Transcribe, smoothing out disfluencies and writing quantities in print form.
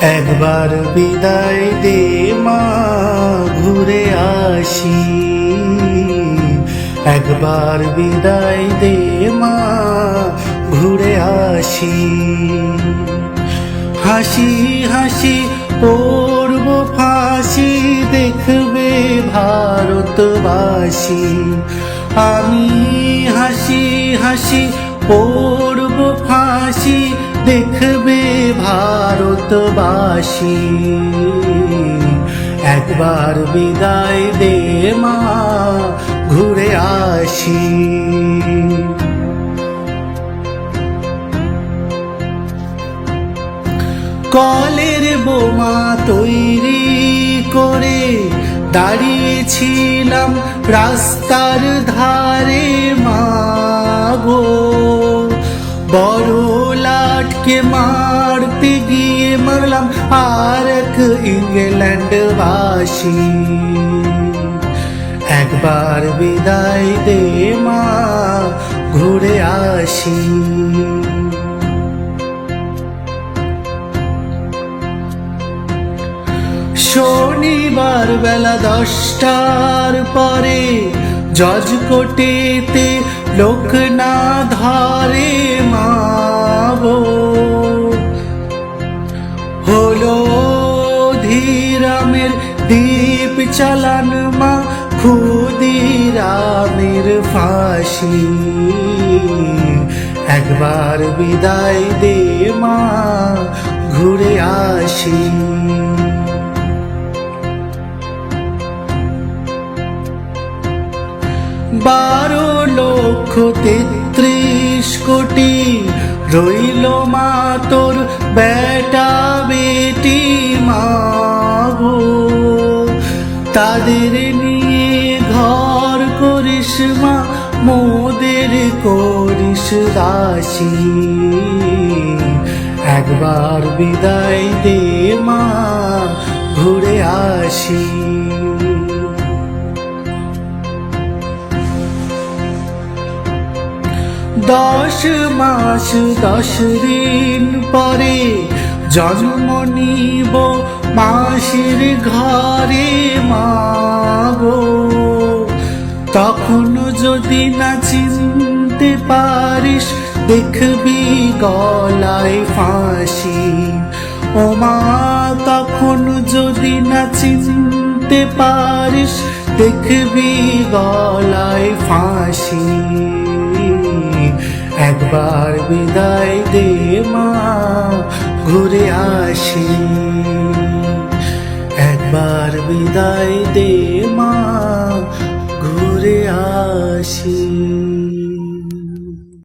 একবার বিদায় দে মা, ঘুরে আসি। একবার বিদায় দে মা, ঘুরে আসি। হাসি হাসি পড়ব ফাঁসি, দেখবে ভারতবাসী। আমি হাসি হাসি পড়ব ফাঁসি, দেখবে ভারতবাসী। একবার বিদায় দে মা, ঘুরে আসি। কলের বোমা তৈরি করে দাঁড়িয়েছিলাম রাস্তার ধারে মাগো। বড় লাটকে মারতে গিয়ে মারলাম আর এক ইংল্যান্ডবাসী। একবার বিদায় দে মা, ঘুরে আসি। শনিবার বেলা 10টার পরে জজ কোর্টেতে লোক না ধরে মাগো। হলো ধীরামের দ্বীপ চালান মা, ক্ষুদিরামের ফাঁসি। একবার বিদায় দে মা, ঘুরে আসি। 12,33,000,000 রইল মা তোর বেটা বেটি মাগো। তাদের নিয়ে ঘর করিস মা, মোদের করিস দাসী। একবার বিদায় দে মা, ঘুরে আসি। 10 মাস 10 দিন পরে জন্ম নিব মাসির ঘরে মাগো। তখন যদি না চিনতে পারিস, দেখবি গলায় ফাঁসি। ও মা, তখন যদি না চিনতে পারিস, দেখবি গলায় ফাঁসি। একবার বিদায় দে মা, ঘুরে আসি। একবার বিদায় দে মা, ঘুরে আসি।